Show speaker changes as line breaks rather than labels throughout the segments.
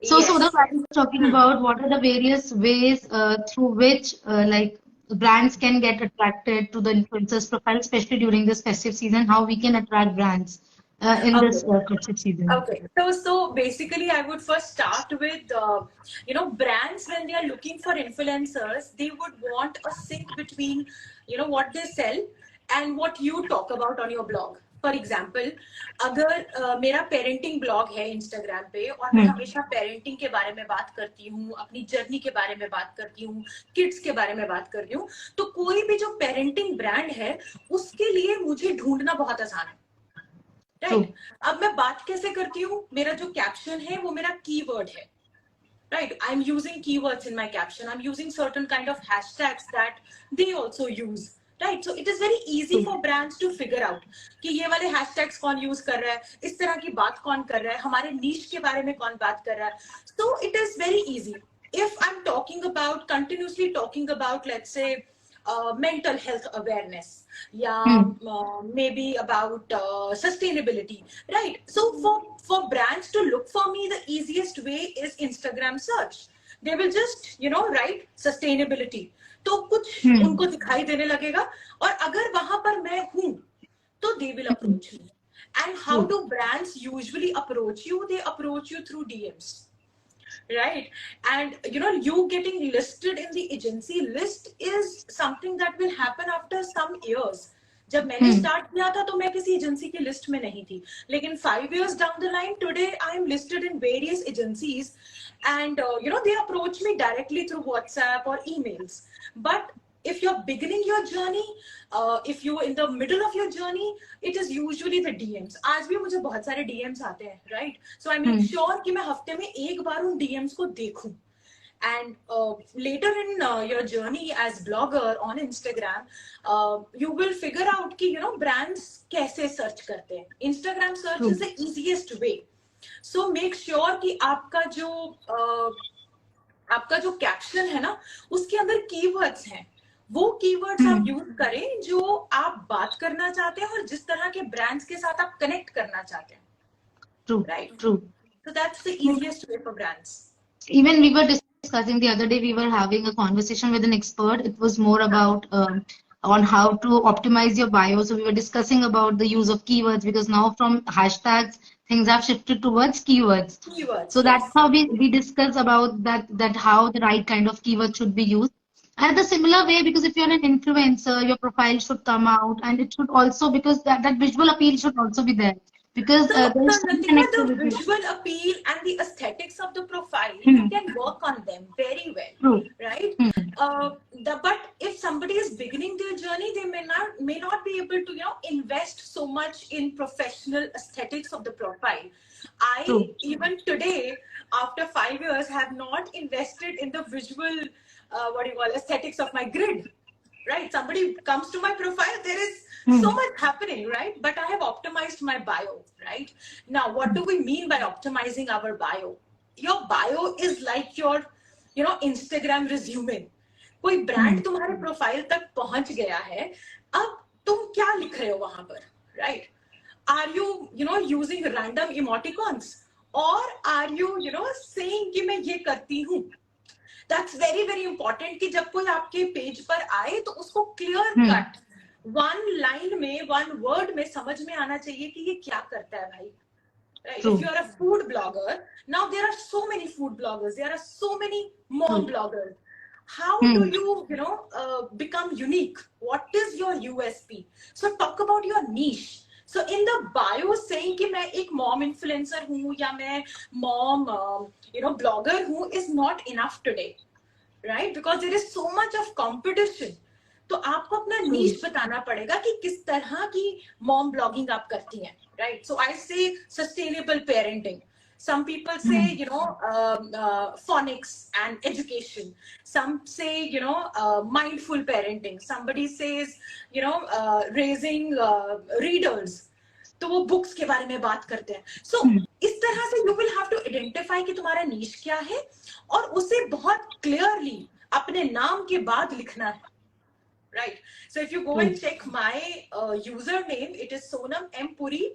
So, the
Yes,
I
yes.
was talking about what are the various ways through which like brands can get attracted to the influencers profile, especially during this festive season, how we can attract brands in this
Okay.
festive season.
Okay, so basically, I would first start with brands when they are looking for influencers, they would want a sync between what they sell and what you talk about on your blog. For example, अगर मेरा parenting blog है Instagram पे और मैं
Hmm.
हमेशा parenting के बारे में बात करती हूँ, अपनी जर्नी के बारे में बात करती हूँ, किड्स के बारे में बात करती हूँ, तो कोई भी जो पेरेंटिंग ब्रांड है उसके लिए मुझे ढूंढना बहुत आसान है, राइट? अब मैं बात कैसे करती हूँ, मेरा जो कैप्शन है वो मेरा कीवर्ड है, right? I'm using keywords in my caption, I'm using certain kind of hashtags that they also use, right? So it is very easy for brands to figure out कि ये वाले hashtags कौन use कर रहा है, इस तरह की बात कौन कर रहा है, हमारे niche के बारे में कौन बात कर रहा है. So it is very easy. If I'm continuously talking about, let's say, mental health awareness, maybe about sustainability, right? So for brands to look for me, the easiest way is Instagram search. They will just write sustainability, तो कुछ उनको दिखाई देने लगेगा, और अगर वहां पर मैं हूं तो they will approach me. And how do brands usually approach you? They approach you through DMs, right? And you getting listed in the agency list is something that will happen after some years. जब मैंने start किया था तो मैं किसी agency की list में नहीं थी, लेकिन 5 years down the line, today I am listed in various agencies, and they approach me directly through WhatsApp or emails. But if you're beginning your journey, if you're in the middle of your journey, it is usually the DMs. आज भी मुझे बहुत सारे DMs आते हैं, right? So I make sure कि मैं हफ्ते में एक बार उन DMs को देखूं. And later in your journey as blogger on Instagram, you will figure out कि brands कैसे search करते हैं. Instagram search is the easiest way. So make sure कि आपका जो कैप्शन है ना, उसके अंदर कीवर्ड्स हैं, वो कीवर्ड्स आप यूज करें जो आप बात करना चाहते हैं और जिस तरह के ब्रांड्स के साथ आप कनेक्ट करना चाहते हैं.
True.
Right?
True.
So that's the easiest way for brands.
Even we were discussing the other day, we were having a conversation with an expert. It was more about on how to optimize your bio. So we were discussing about the use of keywords, because now from hashtags things have shifted towards keywords. So that's
Yes.
how we discuss about that how the right kind of keyword should be used. And the similar way, because if you're an influencer, your profile should come out, and it should also, because that visual appeal should also be there, because
So
there's some
Natika, the
connectivity.
visual appeal and the aesthetics of the profile, you can work on them very well.
True.
Right? But if somebody is beginning their journey, they may not be able to invest so much in professional aesthetics of the profile. I even today, after 5 years, have not invested in the visual aesthetics of my grid. Right? Somebody comes to my profile, there is so much happening, right? But I have optimized my bio, right? Now, what do we mean by optimizing our bio? Your bio is like your Instagram resume. कोई brand तुम्हारे profile तक पहुंच गया है, अब तुम क्या लिख रहे हो वहां पर, right? Are you using random emoticons, or are you saying कि मैं ये करती हूँ? That's very very important कि जब कोई आपके पेज पर आए तो उसको क्लियर कट वन लाइन में, वन वर्ड में समझ में आना चाहिए कि ये क्या करता है भाई. Right? If you are a food blogger, now there are so many food bloggers, there are so many mom bloggers. How do you become unique? What is your USP? So talk about your niche. So in the bio saying कि मैं एक mom influencer हूँ या मैं mom blogger हूँ is not enough today, right? Because there is so much of competition. तो आपको अपना niche बताना पड़ेगा कि किस तरह की mom blogging आप करती हैं, right? So I say sustainable parenting. Some people say phonics and education. Some say mindful parenting. Somebody says raising readers. तो वो बुक्स के बारे में बात करते हैं. So इस तरह से you will have to identify कि तुम्हारा niche क्या है, और उसे बहुत clearly अपने नाम के बाद लिखना है. Right. So if you go and check my username, it is Sonam M Puri,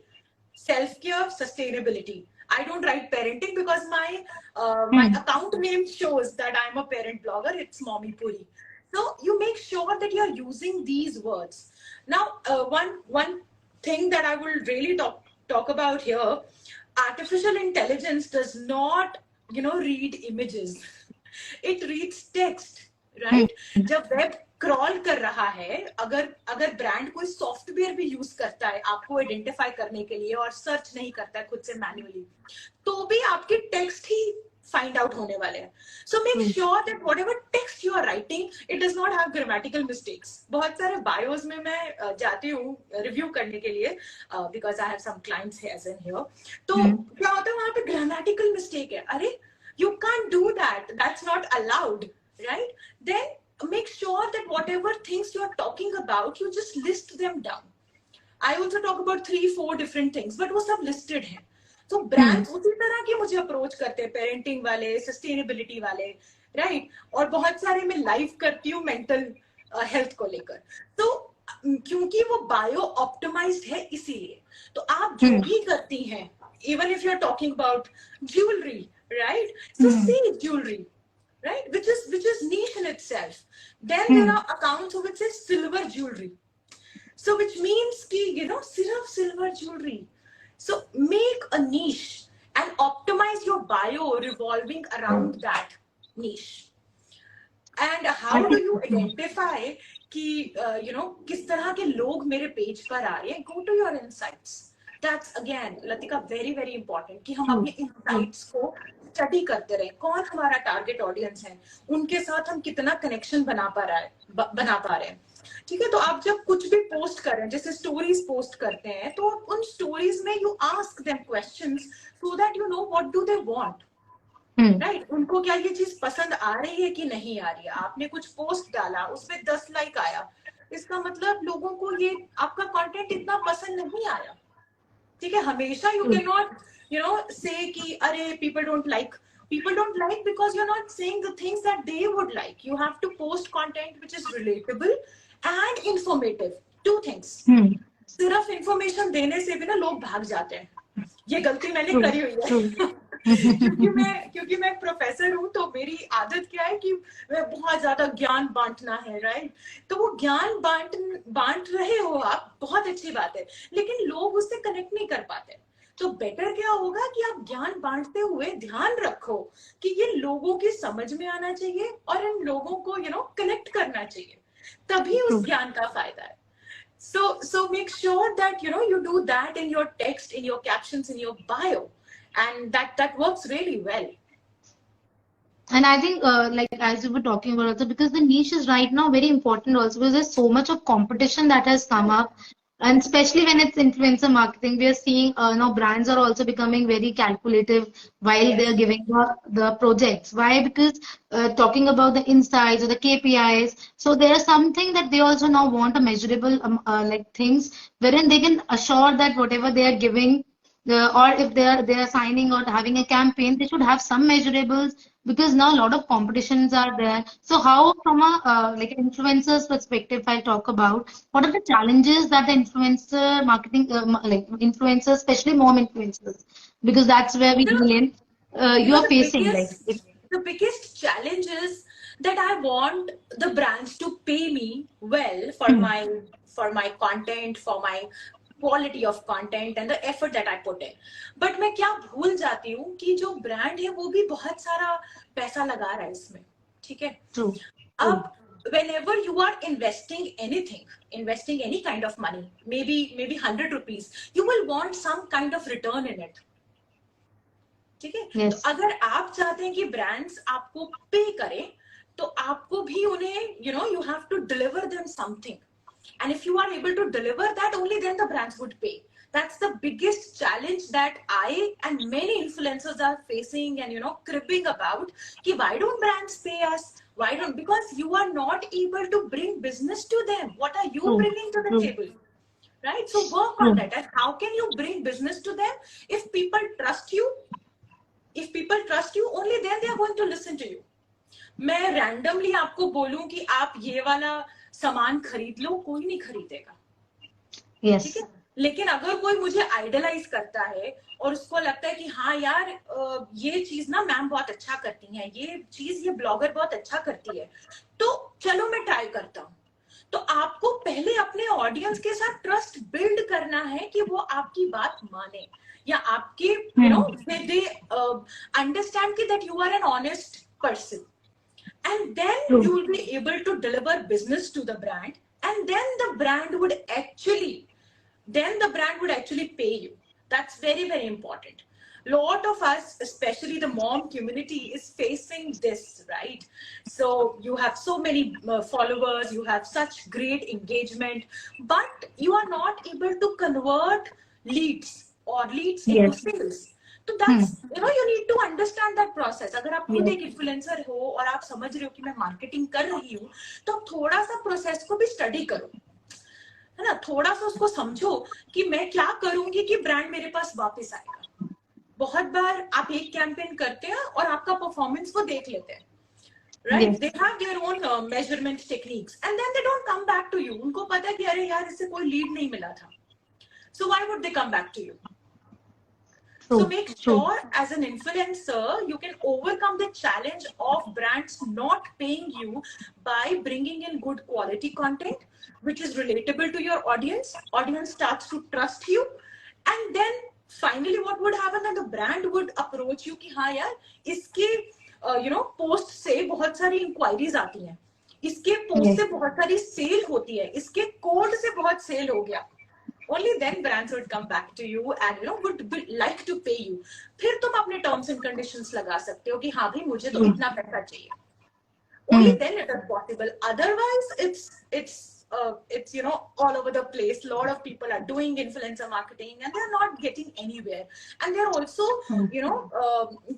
self-care, sustainability. I don't write parenting because my account name shows that I'm a parent blogger. It's Mommy Puri. So you make sure that you're using these words. Now, one thing that I will really talk about here: artificial intelligence does not, read images. It reads text, right? जब web crawl कर रहा है, अगर brand कोई software भी use करता है आपको आइडेंटिफाई करने के लिए और सर्च नहीं करता है खुद से मैन्युअली, तो भी आपके टेक्स्ट ही फाइंड आउट होने वाले हैं. So make sure that whatever text you are writing it does not have grammatical mistakes. बहुत सारे बायोस में मैं जाती हूँ रिव्यू करने के लिए because I have some clients as an here. तो क्या होता है वहां पे ग्रामेटिकल मिस्टेक है, अरे you can't do that, that's not allowed, right? Then make sure that whatever things you are talking about you just list them down. I also talk about 3-4 different things but वो सब listed है. तो brands उसी तरह के मुझे approach करते हैं, पेरेंटिंग वाले, सस्टेनेबिलिटी वाले, राइट? और बहुत सारे मैं लाइव करती हूँ मेंटल हेल्थ को लेकर. तो क्योंकि वो बायो ऑप्टिमाइज्ड है इसीलिए. तो आप जो भी करती हैं, even if you're talking about jewelry, right? So see jewelry, right? Which is niche in itself. Then there are accounts which say silver jewelry. So which means ki, sirf silver jewelry. So make a niche and optimize your bio revolving around that niche. And how do you identify कि किस तरह के लोग मेरे page पर आ रहे हैं? Go to your insights. That's again, Latika, very very important कि हम अपने insights को स्टडी करते रहे. कौन हमारा टारगेट ऑडियंस है, उनके साथ हम कितना कनेक्शन बना पा रहे हैं. ठीक है? तो आप जब कुछ भी पोस्ट कर रहे हैं, जैसे स्टोरीज पोस्ट करते हैं, तो उन स्टोरीज में you ask them questions so that you know what do they want, right? उनको क्या ये चीज पसंद आ रही है कि नहीं आ रही है. आपने कुछ पोस्ट डाला, उसमें 10 लाइक आया, इसका मतलब लोगों को ये आपका कंटेंट इतना पसंद नहीं आया. ठीक है? हमेशा यू कैन नॉट say कि अरे people don't like because you're not saying the things that they would like. You have to post content which is relatable and informative. 2 things. सिर्फ इंफॉर्मेशन देने से भी ना लोग भाग जाते हैं. ये गलती मैंने करी हुई है. क्योंकि मैं प्रोफेसर हूँ, तो मेरी आदत क्या है कि मैं बहुत ज्यादा ज्ञान बांटना है, राइट? तो वो ज्ञान बांट रहे हो आप, बहुत अच्छी बात है, लेकिन लोग उससे कनेक्ट नहीं कर पाते. तो बेटर क्या होगा कि आप ज्ञान बांटते हुए ध्यान रखो कि ये लोगों की समझ में आना चाहिए और इन लोगों को कनेक्ट करना चाहिए, तभी उस ज्ञान का फायदा है. So make sure that you do that in your text, in your captions, in your bio, and that works really well.
And I think like as you were talking about also, because the niche is right now very important also, because there's so much of competition that has come up. And especially when it's influencer marketing, we are seeing now brands are also becoming very calculative while they're giving the projects. Why? Because talking about the insights or the KPIs, so there's something that they also now want a measurable like things wherein they can assure that whatever they are giving or if they are signing or having a campaign, they should have some measurables, because now a lot of competitions are there. So how, from a like influencers perspective, I'll talk about what are the challenges that the influencer marketing, like influencers, especially mom influencers, because that's where we deal in. You are facing
the biggest challenge is that I want the brands to pay me well for my content, for my quality of content and the effort that I put in. But मैं क्या भूल जाती हूँ कि जो brand है वो भी बहुत सारा पैसा लगा रहा है इसमें. ठीक है?
True.
अब whenever you are investing any kind of money, maybe 100 rupees, you will want some kind of return in it. ठीक है?
Yes.
तो अगर आप चाहते हैं कि brands आपको पे करें, तो आपको भी उन्हें you have to deliver them something. And if you are able to deliver that, only then the brands would pay. That's the biggest challenge that I and many influencers are facing and cribbing about. Ki why don't brands pay us? Why don't? Because you are not able to bring business to them. What are you bringing to the table? Right? So work on that. And how can you bring business to them? If people trust you, only then they are going to listen to you. मैं randomly आपको बोलूं कि आप ये वाला सामान खरीद लो, कोई नहीं खरीदेगा.
Yes.
ठीक है? लेकिन अगर कोई मुझे आइडलाइज करता है और उसको लगता है कि हाँ यार ये चीज ना मैम बहुत अच्छा करती हैं, ये ब्लॉगर बहुत अच्छा करती है, तो चलो मैं ट्राई करता हूँ। तो आपको पहले अपने ऑडियंस के साथ ट्रस्ट बिल्ड करना है कि वो आपकी बात माने, या आपके दे अंडरस्टैंड कि that you are an honest person, and then you will be able to deliver business to the brand, and then the brand would actually pay you. That's very, very important. Lot of us, especially the mom community, is facing this, right? So you have so many followers, you have such great engagement, but you are not able to convert leads into sales. तो that's you need to understand that process. अगर आप खुद एक influencer हो और आप समझ रहे हो कि मैं मार्केटिंग कर रही हूँ, तो आप थोड़ा सा प्रोसेस को भी स्टडी करो, है ना, थोड़ा सा उसको समझो कि मैं क्या करूंगी कि ब्रांड मेरे पास वापस आएगा। बहुत बार आप एक कैंपेन करते हैं और आपका परफॉर्मेंस वो देख लेते हैं, right? They have their own measurement techniques, and then they don't come back to you. उनको पता है कि अरे यार इससे कोई लीड नहीं मिला था, so why would they come back to you? So make sure as an influencer, you can overcome the challenge of brands not paying you by bringing in good quality content, which is relatable to your audience. Audience starts to trust you. And then finally what would happen, that the brand would approach you कि हाँ यार इसके post से बहुत सारी inquiries आती हैं, इसके पोस्ट से बहुत सारी सेल होती है, इसके कोड से बहुत सेल हो गया। Only then brands would come back to you and would like to pay you. फिर तुम अपने terms and conditions लगा सकते हो कि हाँ भाई मुझे तो इतना पैसा चाहिए। Only then it is possible. Otherwise, it's all over the place. A lot of people are doing influencer marketing and they're not getting anywhere. And they're also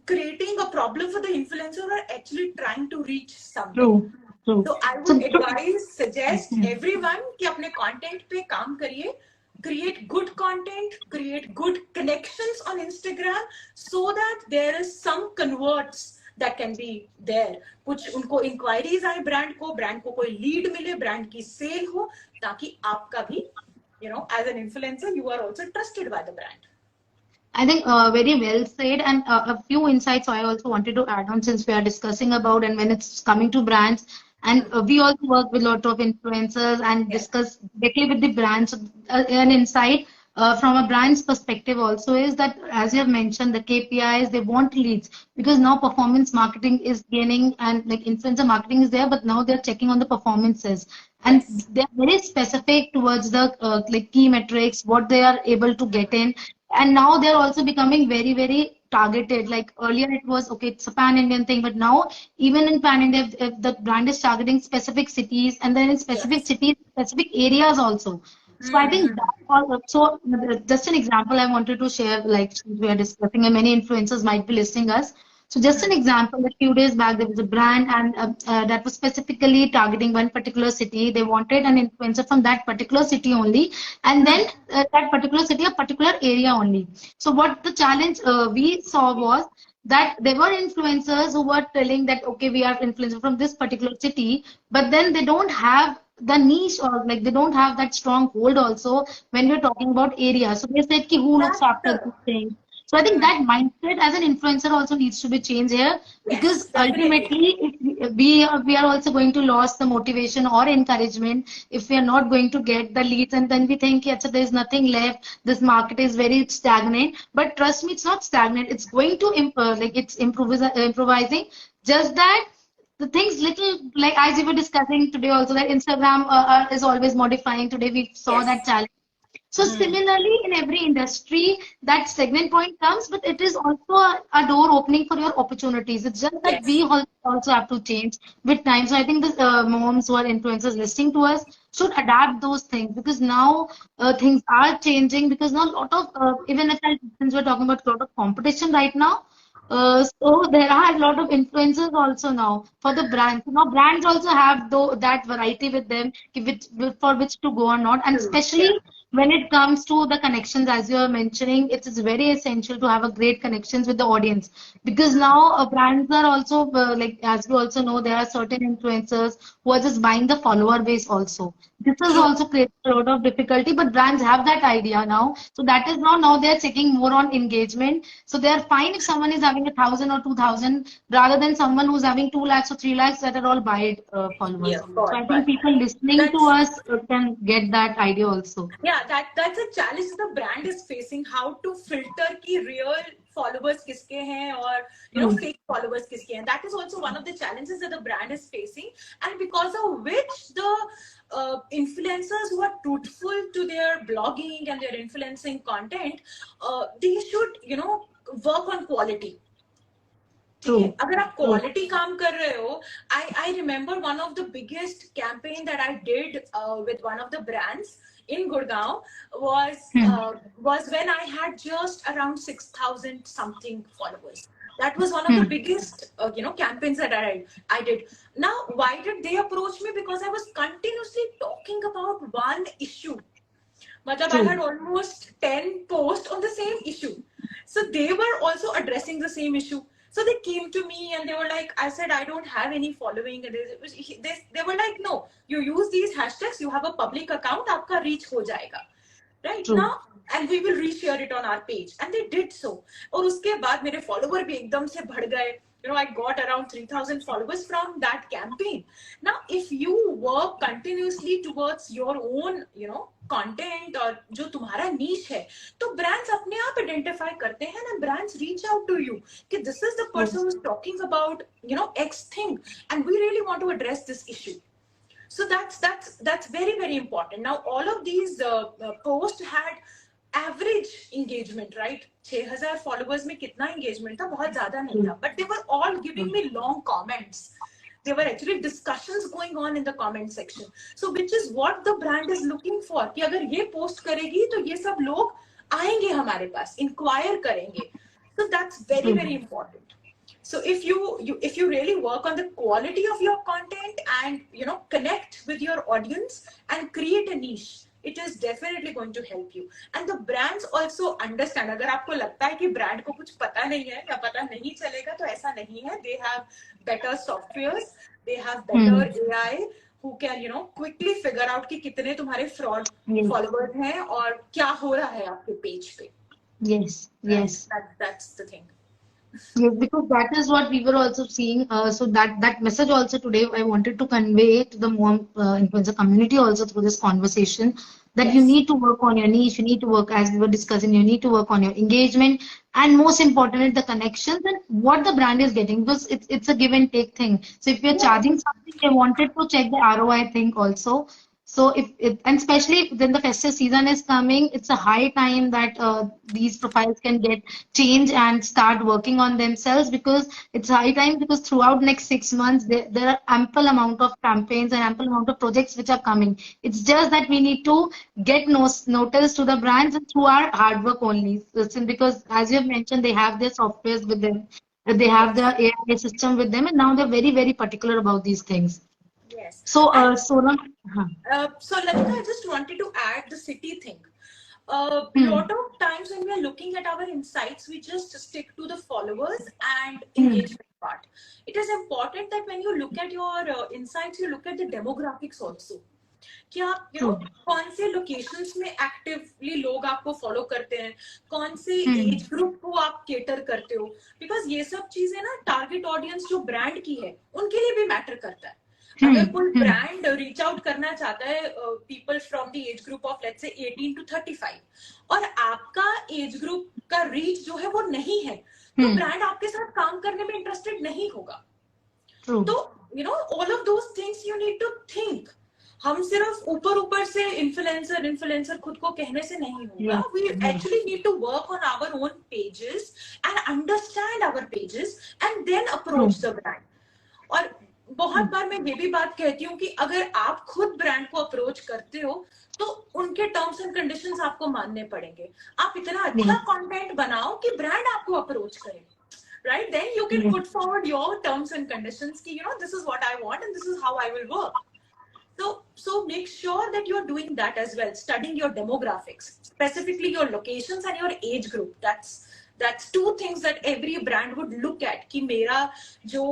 creating a problem for the influencer who are actually trying to reach something. So I would suggest everyone कि अपने content पे काम करिए. Create good content, create good connections on Instagram, so that there is some converts that can be there. कुछ उनको inquiries आए brand को कोई lead मिले, brand की sale हो, ताकि आपका भी as an influencer you are also trusted by the brand.
I think very well said, and a few insights I also wanted to add on, since we are discussing about, and when it's coming to brands, and we also work with a lot of influencers and discuss directly with the brands. An insight from a brand's perspective also is that, as you have mentioned, the KPIs, they want leads, because now performance marketing is gaining, and like influencer marketing is there, but now they're checking on the performances. And they're very specific towards the like key metrics, what they are able to get in. And now they're also becoming very, very targeted. Like earlier it was, okay, it's a pan-Indian thing, but now even in pan-India, if the brand is targeting specific cities, and then in specific cities, specific areas also. So I think so just an example I wanted to share, like we are discussing, and many influencers might be listening us. So just an example, a few days back, there was a brand and that was specifically targeting one particular city. They wanted an influencer from that particular city only, and then that particular city, a particular area only. So what the challenge we saw was that there were influencers who were telling that, okay, we are influencers from this particular city, but then they don't have the niche, or like they don't have that strong hold also when we're talking about area. So they said ki who looks after this thing. So I think that mindset as an influencer also needs to be changed here, because ultimately we are also going to lose the motivation or encouragement if we are not going to get the leads, and then we think, yeah, so there's nothing left, this market is very stagnant. But trust me, it's not stagnant, it's going to it's improvising. Just that the things little, like as we were discussing today also, that Instagram is always modifying. Today we saw that challenge. So similarly, in every industry, that segment point comes, but it is also a door opening for your opportunities. It's just that we also have to change with time. So I think the moms who are influencers listening to us should adapt those things, because now things are changing, because now a lot of, even if since we're talking about a lot of competition right now, so there are a lot of influencers also now for the brands. Now brands also have that variety with them, for which to go or not, and especially when it comes to the connections, as you are mentioning, it is very essential to have a great connections with the audience, because now brands are also like, as we also know, there are certain influencers who are just buying the follower base also. This has
True.
also created a lot of difficulty, but brands have that idea now. So that is now they are checking more on engagement. So they are fine if someone is having 1,000 or 2,000 rather than someone who's having 2 lakhs or 3 lakhs that are all buy
Yeah,
followers. So I think
but
people listening to
that's
us can get that idea also.
yeah, that's a challenge the brand is facing, how to filter ki real followers kiske hain or
True.
fake followers kiske hain. That is also one of the challenges that the brand is facing, and because of which the influencers who are truthful to their blogging and their influencing content, they should work on quality. ठीक है, अगर आप quality काम कर रहे हो, I remember one of the biggest campaign that I did with one of the brands in Gurgaon was when I had just around 6,000 something followers. That was one of the biggest campaigns that I did. Now, why did they approach me? Because I was continuously talking about one issue. Matlab, I had almost 10 posts on the same issue. So they were also addressing the same issue. So they came to me and they were like, I said, I don't have any following. And they were like, no, you use these hashtags, you have a public account, aapka reach ho jayega. Right? Now, and we will reshare it on our page. And they did so. और उसके बाद मेरे follower भी एकदम से बढ़ गए. I got around 3,000 followers from that campaign. Now, if you work continuously towards your own, content और जो तुम्हारा niche है, तो brands अपने आप identify करते हैं and brands reach out to you कि this is the person who's talking about, X thing, and we really want to address this issue. So that's very, very important. Now, all of these posts had average engagement, right? 6,000 followers में कितना engagement था? बहुत ज़्यादा नहीं था. But they were all giving me long comments. There were actually discussions going on in the comment section. So which is what the brand is looking for. कि अगर ये post करेगी तो ये सब लोग आएंगे हमारे पास, inquire करेंगे. So that's very, very important. So if you really work on the quality of your content and connect with your audience and create a niche, it is definitely going to help you. And the brands also understand. अगर आपको लगता है कि brand को कुछ पता नहीं है या पता नहीं चलेगा, तो ऐसा नहीं है. They have better softwares, they have better AI who can quickly figure out कि कितने तुम्हारे fraud followers हैं और क्या हो रहा है आपके page पे.
Yes.
That's the thing.
Yes, because that is what we were also seeing. So that message also today I wanted to convey to the mom influencer community also through this conversation, that you need to work on your niche, you need to work, as we were discussing, you need to work on your engagement, and most importantly, the connections and what the brand is getting, because it's a give and take thing. So if you're charging something, they wanted to check the ROI thing also. So and especially when the festive season is coming, it's a high time that these profiles can get change and start working on themselves, because it's high time, because throughout next 6 months there are ample amount of campaigns and ample amount of projects which are coming. It's just that we need to get notice to the brands through our hard work only. Because as you have mentioned, they have their softwares with them, they have their AI system with them, and now they're very, very particular about these things.
Yes.
So, Sonam.
So Latika, I just wanted to add the city thing. A lot of times when we are looking at our insights, we just stick to the followers and engagement part. It is important that when you look at your insights, you look at the demographics also. कि आप कौन से locations में actively लोग आपको follow करते हैं, कौन से एज ग्रुप को आप केटर करते हो, बिकॉज ये सब चीजें ना टारगेट ऑडियंस जो ब्रांड की है उनके लिए भी मैटर करता है. अगर कोई ब्रांड रीच आउट करना चाहता है people from the age group of let's say 18 to 35 और आपका एज ग्रुप का रीच जो है वो नहीं है, तो ब्रांड आपके साथ काम करने में इंटरेस्टेड नहीं होगा. तो all of those things you need to think. हम सिर्फ ऊपर से इन्फ्लुएंसर खुद को कहने से नहीं होगा. We actually need to work on our own pages and understand our pages and then approach the brand. और बहुत बार मैं ये भी बात कहती हूँ कि अगर आप खुद ब्रांड को अप्रोच करते हो तो उनके टर्म्स एंड कंडीशंस आपको मानने पड़ेंगे. आप इतना अच्छा कंटेंट बनाओ कि ब्रांड आपको अप्रोच करे, right? Then you can put forward your terms and conditions कि this is what I want and this is how I will work. So So make sure that you're doing that as well, studying your demographics, specifically your locations and your age group. That's two things that every brand would look at कि मेरा जो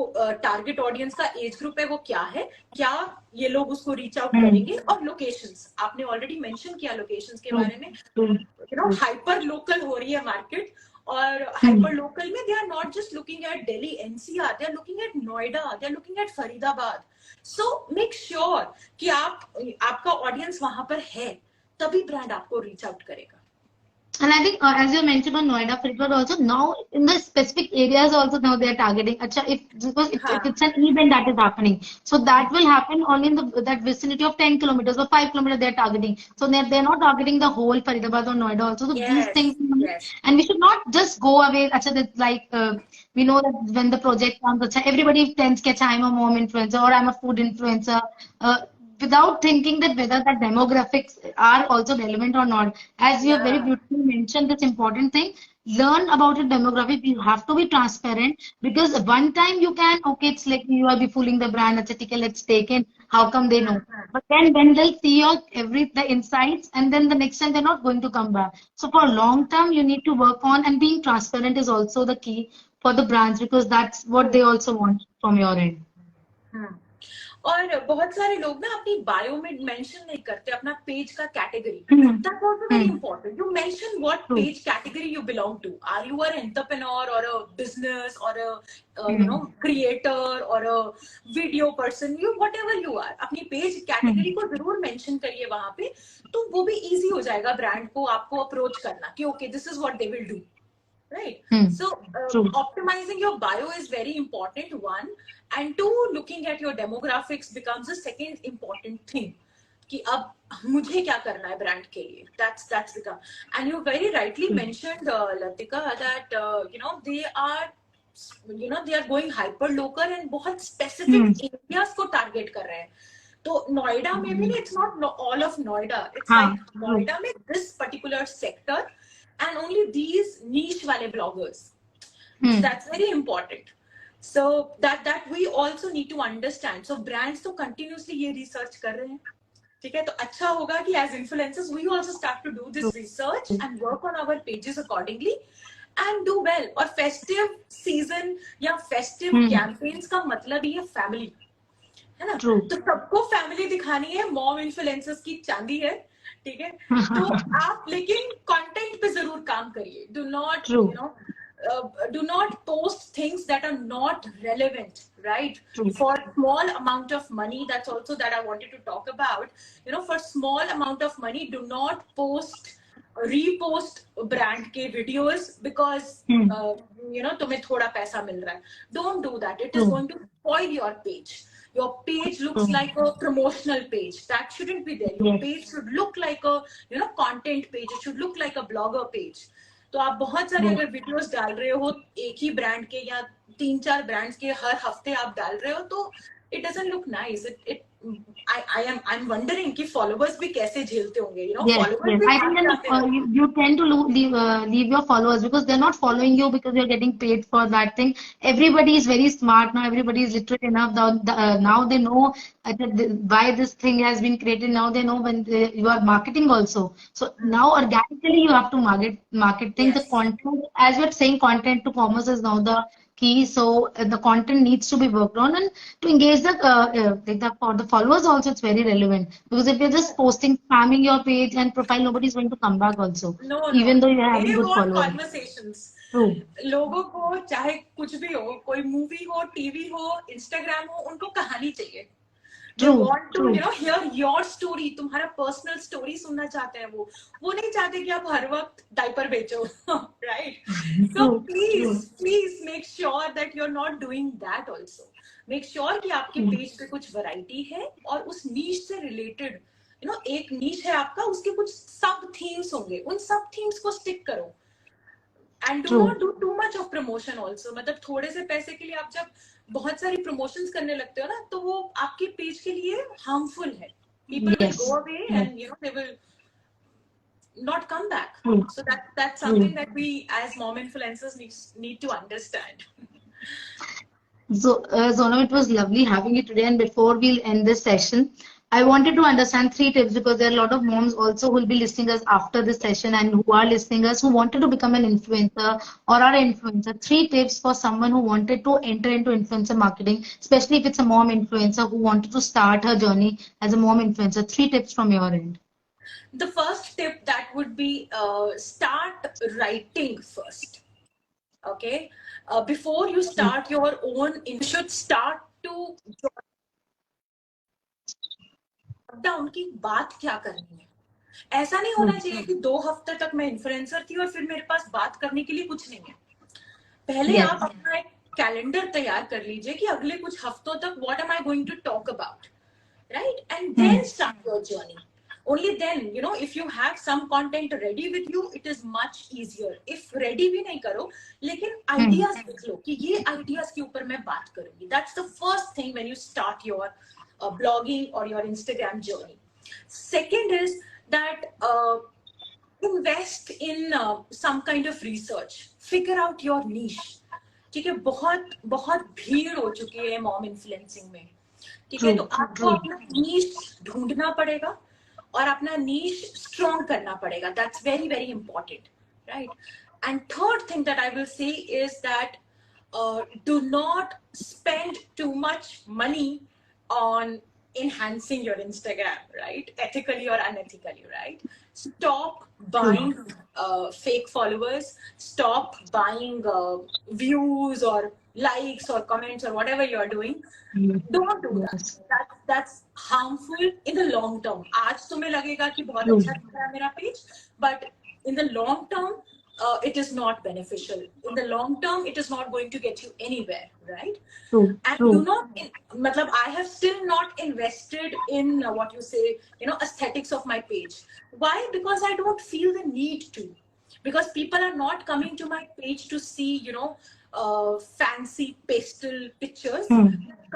target audience का age group है वो क्या है, क्या ये लोग उसको रीच आउट करेंगे, और लोकेशंस आपने ऑलरेडी मेंशन किया लोकेशंस के बारे में. यू नो हाइपर लोकल हो रही है मार्केट, और हाइपर लोकल में they are not just looking at Delhi NCR, they are looking at Noida, they are looking at Faridabad. So make sure कि आपका ऑडियंस वहां पर है, तभी ब्रांड आपको रीच आउट करेगा.
And I think, as you mentioned on Noida, Faridabad also, now in the specific areas also now they are targeting. Acha, because it's an event that is happening, so that will happen only in that vicinity of 10 kilometers or 5 kilometers they are targeting. So they're not targeting the whole Faridabad or Noida also. So these things, and we should not just go away. Acha, that's like we know that when the project comes, acha, everybody tends to, I'm a mom influencer or I'm a food influencer. Without thinking that whether the demographics are also relevant or not. As you have very beautifully mentioned this important thing, learn about your demographic. You have to be transparent, because one time you can, okay, it's like you are be fooling the brand, etc. Let's take in. How come they know? But then when they'll see your the insights, and then the next time they're not going to come back. So for long term, you need to work on, and being transparent is also the key for the brands, because that's what they also want from your end.
और बहुत सारे लोग ना अपनी bio में mention नहीं करते अपना पेज का category. That's also very important. You mention what page category you belong to. Are you an entrepreneur और अ बिजनेस और अ यू नो क्रिएटर और a video person, you whatever you are, अपनी page category को जरूर mention करिए वहां पे. तो वो भी इजी हो जाएगा ब्रांड को आपको अप्रोच करना कि okay this is what they will do. Right. So optimizing your bio is very important, one, and two, looking at your demographics becomes a second important thing. कि अब मुझे क्या करना है ब्रांड के लिए. That's the come. And you very rightly mentioned, Latika, that they are going hyper local and बहुत specific areas को target कर रहे हैं. तो नोएडा में भी it's not all of Noida. It's like Noida में this particular sector. And only these niche wale bloggers. So that's very important. So that we also need to understand. So brands तो continuously ये research कर रहे हैं. ठीक है, तो अच्छा होगा कि as influencers we also start to do this research and work on our pages accordingly and do well. और festive season या festive campaigns का मतलब ही है family, है ना? तो सबको family दिखानी है. Mom influencers की चांदी है, ठीक है. तो आप लेकिन कंटेंट पे जरूर काम करिए. Do not post things that are not relevant, right? For small amount of money, that's also that I wanted to talk about. For small amount of money, do not repost brand के videos because तुम्हें थोड़ा पैसा मिल रहा है. Don't do that. It is going to spoil your page. Your page looks like a promotional page. That shouldn't be there. Your page should look like a content page. It should look like a blogger page. तो आप बहुत सारे अगर videos डाल रहे हो एक ही brand के या 3-4 ब्रांड्स के हर हफ्ते आप डाल रहे हो, तो it doesn't look nice. I'm wondering कि followers भी कैसे झेलते होंगे. Followers
I think you tend to leave your followers because they're not following you because you're getting paid for that thing. Everybody is very smart now. Everybody is literate enough. Now they know why this thing has been created. Now they know when you are marketing also. So now organically you have to market things. The content, as we're saying, content to commerce is now the key. So the content needs to be worked on, and to engage for the followers also it's very relevant, because if you're just posting, spamming your page and profile, nobody's going to come back also. Even though you're having good followers.
Conversations. लोगों को चाहे कुछ भी हो, कोई movie हो, TV हो, Instagram हो, उनको कहानी चाहिए. They want to hear your story. तुम्हारा पर्सनल स्टोरी सुनना चाहते हैं. वो नहीं चाहते कि आप हर वक्त डायपर बेचो. Right? So please make sure that you're not doing that also. Make sure कि आपके पेज पे कुछ वैरायटी है और उस नीश से रिलेटेड एक नीश है आपका, उसके कुछ सब थीम्स होंगे. उन सब थीम्स को स्टिक करो. And do not do too much of promotion also. मतलब थोड़े से पैसे के लिए आप जब बहुत सारी प्रमोशंस करने लगते हो ना, तो वो आपके पेज के लिए हार्मफुल है. People will go away and they will not come back. So that's something that we as mom influencers need to understand.
So Sonam, it was lovely having you today, and before we end this session, I wanted to understand 3 tips because there are a lot of moms also who will be listening us after this session and who are listening us who wanted to become an influencer or are an influencer. 3 tips for someone who wanted to enter into influencer marketing, especially if it's a mom influencer who wanted to start her journey as a mom influencer. 3 tips from your end.
The first tip that would be start writing first. Okay, before you start your own, you should start to jot down कि बात क्या करनी है. ऐसा नहीं होना चाहिए कि 2 हफ्ते तक मैं इन्फ्लुएंसर थी और फिर मेरे पास बात करने के लिए कुछ नहीं है. पहले
Yes.
आप अपना एक कैलेंडर तैयार कर लीजिए कि अगले कुछ हफ्तों तक what am I going to talk about, right, and then start your journey. Only then, you know, if you have some content ready with you, it is much easier. If ready भी नहीं करो, लेकिन ideas लिख लो कि ये ideas के ऊपर मैं बात करूंगी. That's the first thing when you start your blogging or your Instagram journey. Second is that invest in some kind of research. Figure out your niche. ठीक है, बहुत बहुत भीड़ हो चुकी है मॉम इन्फ्लुएंसिंग में. ठीक है, तो आपको अपना नीश ढूंढना पड़ेगा और अपना नीश स्ट्रॉन्ग करना पड़ेगा. That's very very important, right. And third thing that I will say is that do not spend too much money on enhancing your Instagram, right? Ethically or unethically, right? Stop buying fake followers. Stop buying views or likes or comments or whatever you are doing. Don't do that. That's harmful in the long term. आज तुम्हें लगेगा कि बहुत अच्छा दिख रहा है मेरा page, but in the long term, it is not beneficial. In the long term, it is not going to get you anywhere, right? And do not, matlab, I have still not invested in what you say, you know, aesthetics of my page. Why? Because I don't feel the need to. Because people are not coming to my page to see, you know, fancy pastel pictures.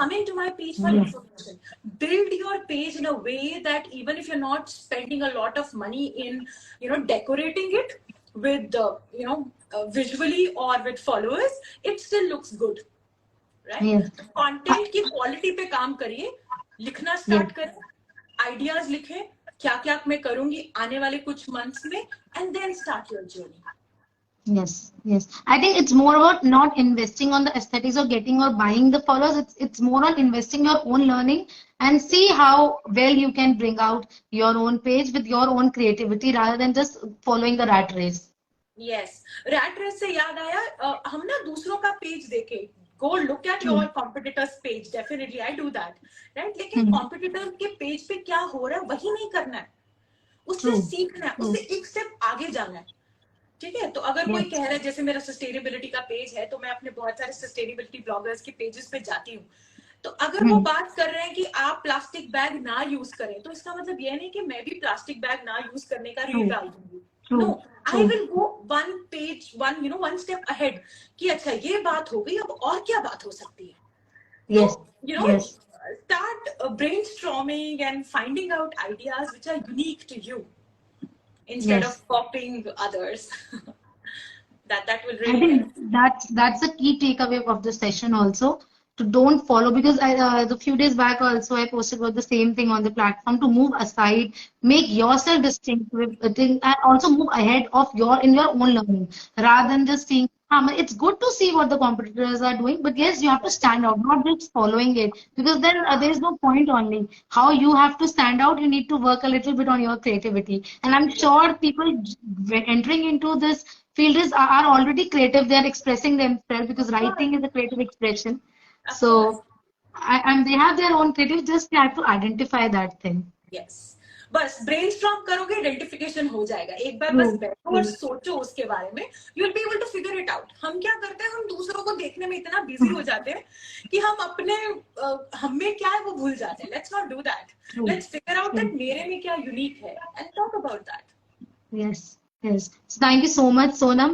Coming to my page for information. Build your page in a way that even if you're not spending a lot of money in, you know, decorating it with, you know, visually or with followers, it still looks good, right?
Yes.
Content की quality पे काम करिए, लिखना start करें, ideas लिखें, क्या क्या मैं करूँगी आने वाले कुछ months में, and then start your journey.
Yes, yes. I think it's more about not investing on the aesthetics or getting or buying the followers. It's more on investing your own learning and see how well you can bring out your own page with your own creativity rather than just following the rat race.
Yes, rat race से याद आया, हम ना दूसरों का page देखे, go look at your competitors page. Definitely I do that, right? लेकिन competitor के पेज पे क्या हो रहा है वही नहीं करना है, उससे सीखना है, उससे एक स्टेप आगे जाना है. ठीक है, तो अगर कोई कह रहा है जैसे मेरा सस्टेनेबिलिटी का पेज है तो मैं अपने बहुत सारे सस्टेनेबिलिटी ब्लॉगर्स के पेजेस पे जाती हूँ, तो अगर वो बात कर रहे हैं कि आप प्लास्टिक बैग ना यूज करें, तो इसका मतलब ये नहीं कि मैं भी प्लास्टिक बैग ना यूज करने का रील डाल दूंगी. No, I will go one page, one, you know, one step ahead कि अच्छा ये बात हो गई, अब और क्या बात हो सकती है.
Yes.
You know, start brainstorming and finding out ideas which are unique to you, instead of copying others. that will really,
I think that's a key takeaway of the session also, to don't follow, because a few days back also I posted about the same thing on the platform, to move aside, make yourself distinctive, and also move ahead of in your own learning rather than just seeing. It's good to see what the competitors are doing, but yes, you have to stand out, not just following it, because then there's no point only. How you have to stand out, you need to work a little bit on your creativity. And I'm sure people entering into this field are already creative. They are expressing themselves because writing is a creative expression. So, and they have their own creative, just they have to identify that thing.
Yes. बस brainstorm करोगे, identification हो जाएगा. एक बार बस बैठो और सोचो उसके बारे में, you will be able to figure it out. हम क्या करते हैं, हम दूसरों को देखने में इतना बिजी हो जाते हैं कि हम अपने हम में क्या है वो भूल जाते हैं. Let's not do that. Let's figure out that मेरे में क्या यूनिक है and talk about that.
Yes, yes. So thank you so much, Sonam.